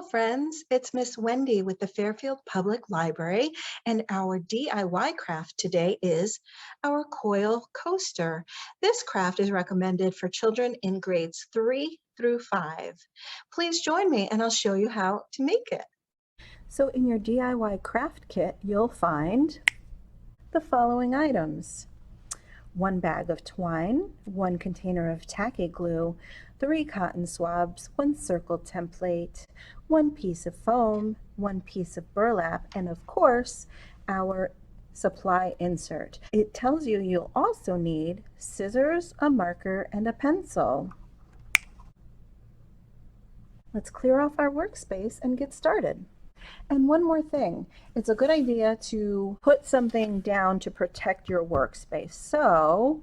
friends. It's Miss Wendy with the Fairfield Public Library, and our DIY craft today is our coil coaster. This craft is recommended for children in grades 3 through 5. Please join me and I'll show you how to make it. So in your DIY craft kit, you'll find the following items: 1 bag of twine, 1 container of tacky glue, 3 cotton swabs, 1 circle template, 1 piece of foam, 1 piece of burlap, and of course, our supply insert. It tells you you'll also need scissors, a marker, and a pencil. Let's clear off our workspace and get started. And one more thing, it's a good idea to put something down to protect your workspace. So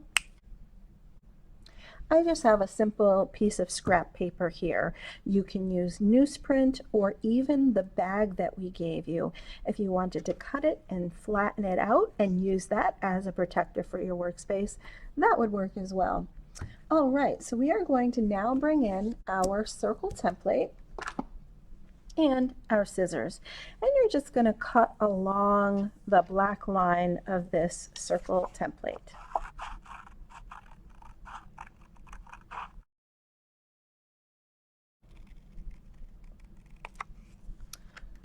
I just have a simple piece of scrap paper here. You can use newsprint or even the bag that we gave you. If you wanted to cut it and flatten it out and use that as a protector for your workspace, that would work as well. All right, so we are going to now bring in our circle template and our scissors, and you're just going to cut along the black line of this circle template.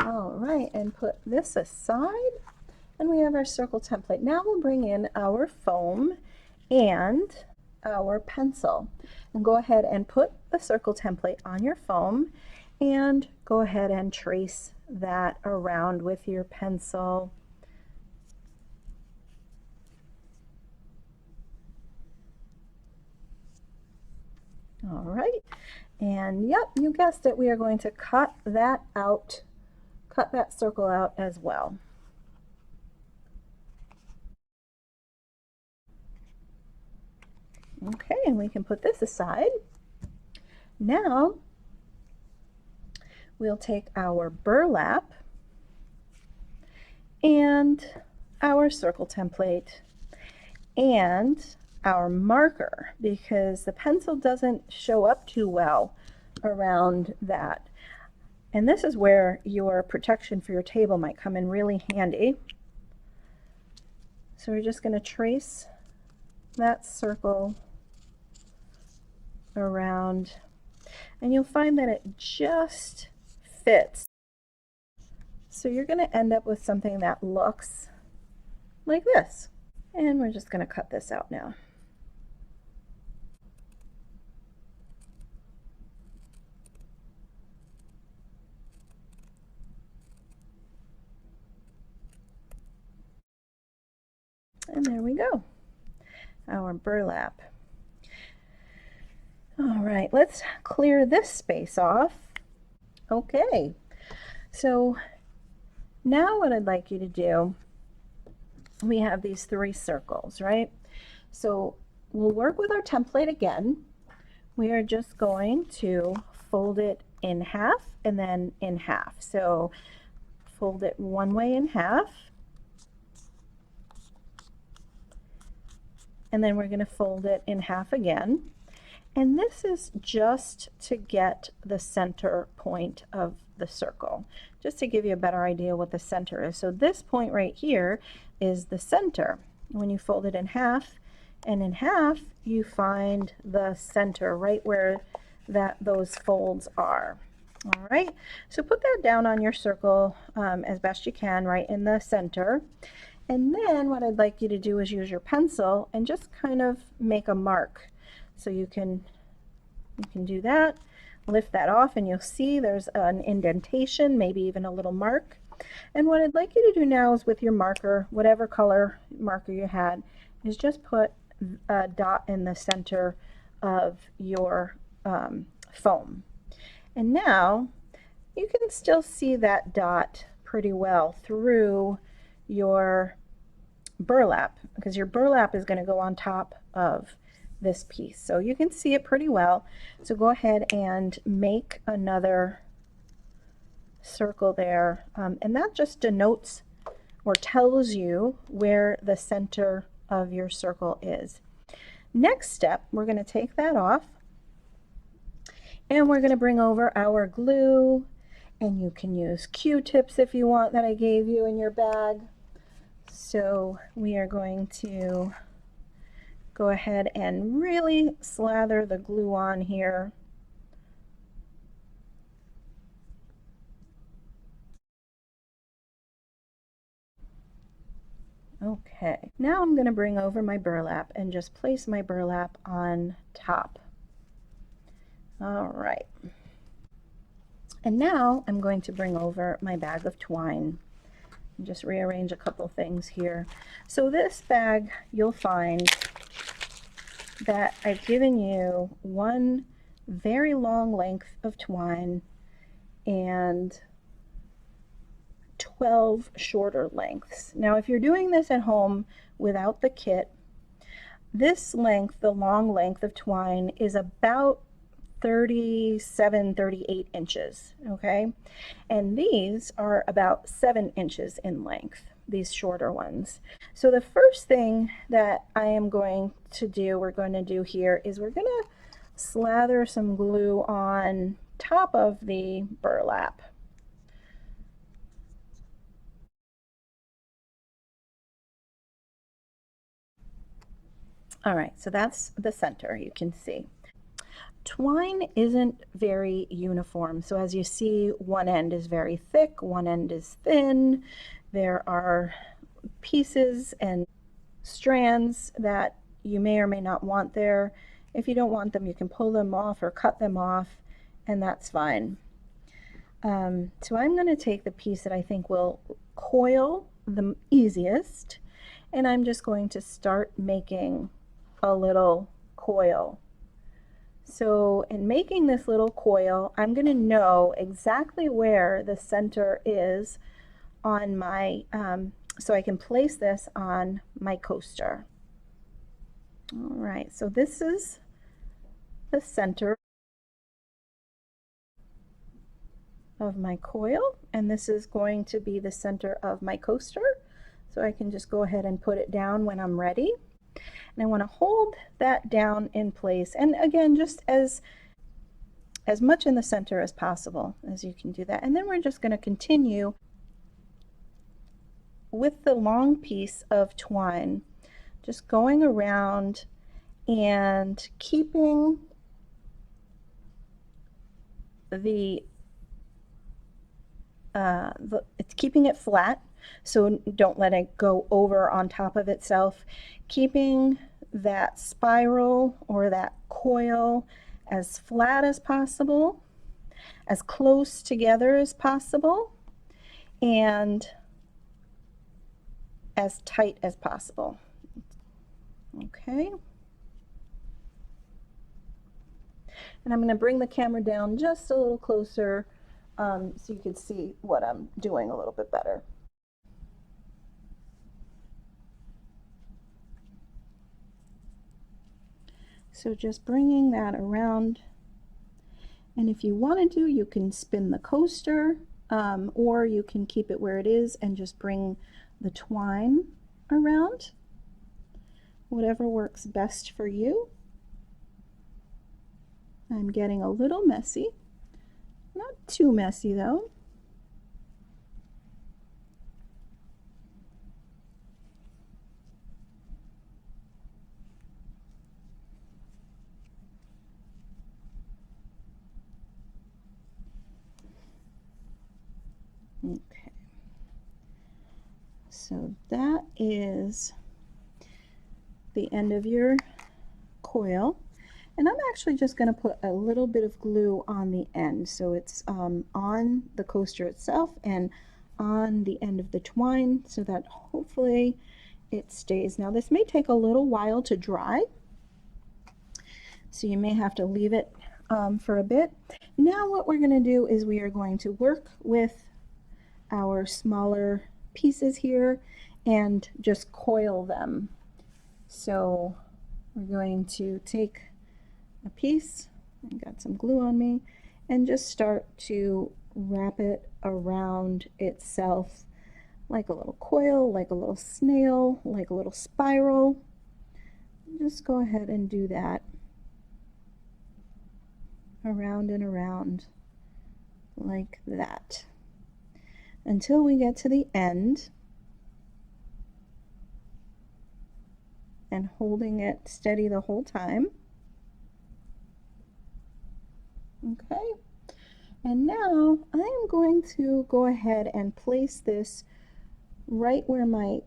All right, and put this aside, and we have our circle template. Now we'll bring in our foam and our pencil, and go ahead and put the circle template on your foam and go ahead and trace that around with your pencil. All right, and yep, you guessed it, we are going to cut that out, cut that circle out as well. Okay, and we can put this aside. Now we'll take our burlap and our circle template and our marker, because the pencil doesn't show up too well around that. And this is where your protection for your table might come in really handy. So we're just going to trace that circle around, and you'll find that it just fits. So you're going to end up with something that looks like this. And we're just going to cut this out now. And there we go, our burlap. All right, let's clear this space off. Okay, so now what I'd like you to do, we have these 3 circles, right? So we'll work with our template again. We are just going to fold it in half and then in half. So fold it one way in half, and then we're going to fold it in half again. And this is just to get the center point of the circle, just to give you a better idea what the center is. So this point right here is the center. When you fold it in half and in half, you find the center right where those folds are. All right, so put that down on your circle as best you can, right in the center. And then what I'd like you to do is use your pencil and just kind of make a mark. So you can do that, lift that off, and you'll see there's an indentation, maybe even a little mark. And what I'd like you to do now is with your marker, whatever color marker you had, is just put a dot in the center of your foam. And now you can still see that dot pretty well through your burlap, because your burlap is going to go on top of this piece. So you can see it pretty well. So go ahead and make another circle there. And that just denotes or tells you where the center of your circle is. Next step, we're going to take that off and we're going to bring over our glue And you can use Q-tips if you want that I gave you in your bag. So we are going to go ahead and really slather the glue on here. Okay, now I'm going to bring over my burlap and just place my burlap on top. All right. And now I'm going to bring over my bag of twine and just rearrange a couple things here. So this bag, you'll find that I've given you one very long length of twine and 12 shorter lengths. Now, if you're doing this at home without the kit, this length, the long length of twine, is about 37, 38 inches, okay? And these are about 7 inches in length, these shorter ones. So the first thing that I am going to do, we're going to do here, is we're going to slather some glue on top of the burlap. All right, so that's the center, you can see. Twine isn't very uniform. So as you see, one end is very thick, one end is thin. There are pieces and strands that you may or may not want there. If you don't want them, you can pull them off or cut them off, and that's fine. So I'm going to take the piece that I think will coil the easiest, and I'm just going to start making a little coil. So in making this little coil, I'm going to know exactly where the center is on my, so I can place this on my coaster. All right, so this is the center of my coil, and this is going to be the center of my coaster. So I can just go ahead and put it down when I'm ready. And I want to hold that down in place. And again, just as much in the center as possible, as you can do that. And then we're just going to continue with the long piece of twine, just going around and keeping it's keeping it flat, so don't let it go over on top of itself, keeping that spiral or that coil as flat as possible, as close together as possible, and as tight as possible. Okay. And I'm going to bring the camera down just a little closer so you can see what I'm doing a little bit better. So just bringing that around, and if you wanted to, you can spin the coaster, or you can keep it where it is and just bring the twine around, whatever works best for you. I'm getting a little messy, not too messy though. Okay, so that is the end of your coil. And I'm actually just going to put a little bit of glue on the end, so it's on the coaster itself and on the end of the twine, so that hopefully it stays. Now this may take a little while to dry, so you may have to leave it for a bit. Now what we're going to do is we are going to work with our smaller pieces here and just coil them. So we're going to take a piece, I got some glue on me, and just start to wrap it around itself like a little coil, like a little snail, like a little spiral. Just go ahead and do that around and around like that until we get to the end, and holding it steady the whole time. Okay, and now I am going to go ahead and place this right where my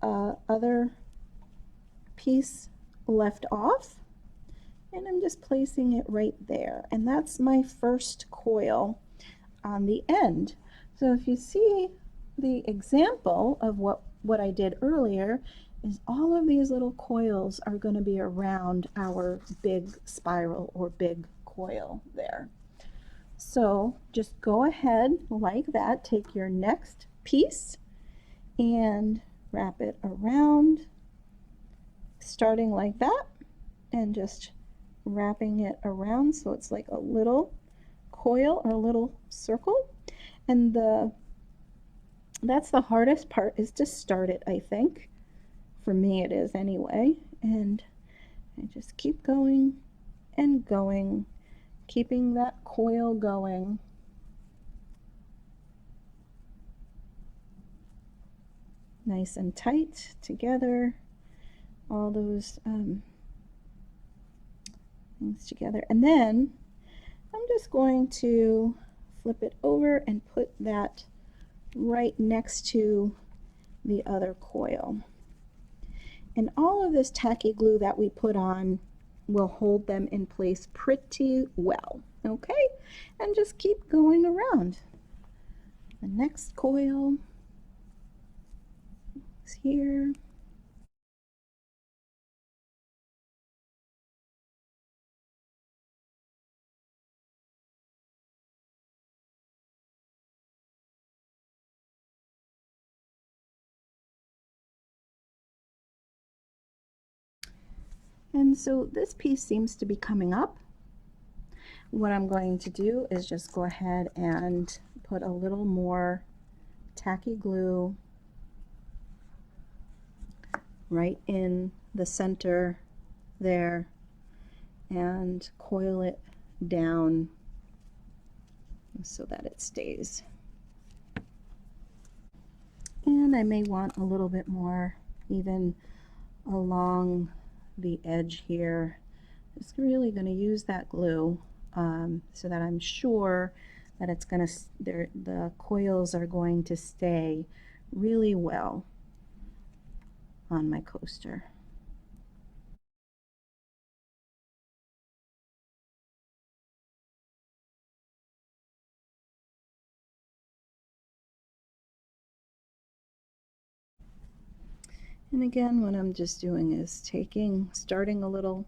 other piece left off, and I'm just placing it right there, and that's my first coil on the end. So if you see the example of what I did earlier, is all of these little coils are going to be around our big spiral or big coil there. So just go ahead like that, take your next piece and wrap it around, starting like that, and just wrapping it around so it's like a little coil or a little circle. And that's the hardest part, is to start it, I think. For me it is anyway. And I just keep going and going, keeping that coil going. Nice and tight together, all those things together. And then I'm just going to flip it over and put that right next to the other coil. And all of this tacky glue that we put on will hold them in place pretty well. Okay, and just keep going around. The next coil is here. And so this piece seems to be coming up. What I'm going to do is just go ahead and put a little more tacky glue right in the center there and coil it down so that it stays. And I may want a little bit more even along the edge here. Just really going to use that glue so that I'm sure that it's going to, the coils are going to stay really well on my coaster. And again, what I'm just doing is starting a little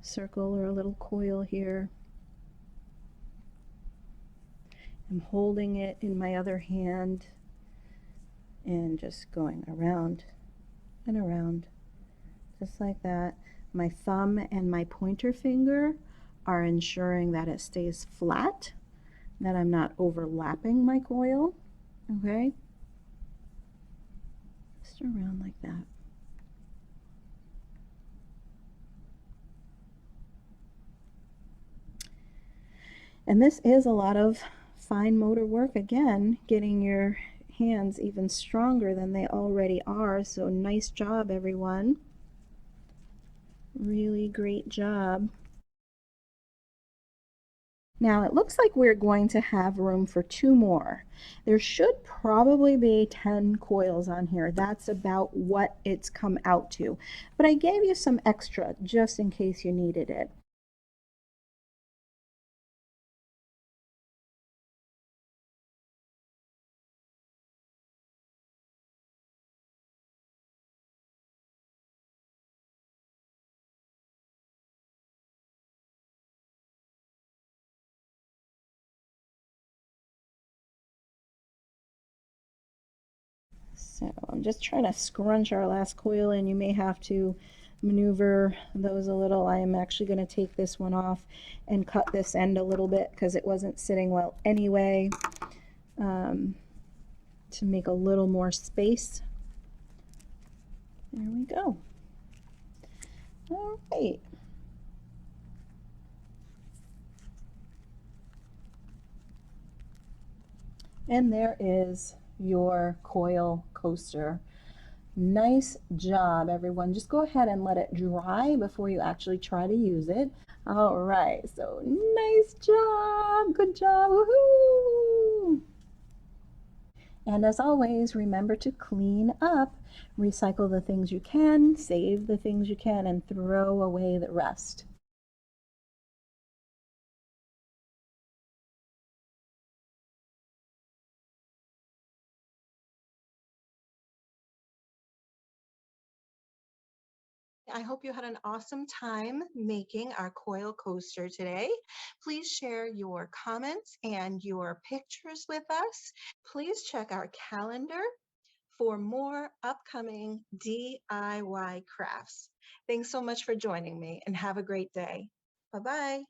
circle or a little coil here. I'm holding it in my other hand and just going around and around, just like that. My thumb and my pointer finger are ensuring that it stays flat, that I'm not overlapping my coil, okay? Just around like that. And this is a lot of fine motor work, again, getting your hands even stronger than they already are. So nice job, everyone. Really great job. Now it looks like we're going to have room for 2 more. There should probably be 10 coils on here. That's about what it's come out to. But I gave you some extra just in case you needed it. So I'm just trying to scrunch our last coil in. You may have to maneuver those a little. I am actually going to take this one off and cut this end a little bit because it wasn't sitting well anyway, to make a little more space. There we go. All right. And there is your coil coaster. Nice job, everyone. Just go ahead and let it dry before you actually try to use it. All right, so nice job. Good job. Woohoo! And as always, remember to clean up, recycle the things you can, save the things you can, and throw away the rest. I hope you had an awesome time making our coil coaster today. Please share your comments and your pictures with us. Please check our calendar for more upcoming DIY crafts. Thanks so much for joining me and have a great day. Bye-bye.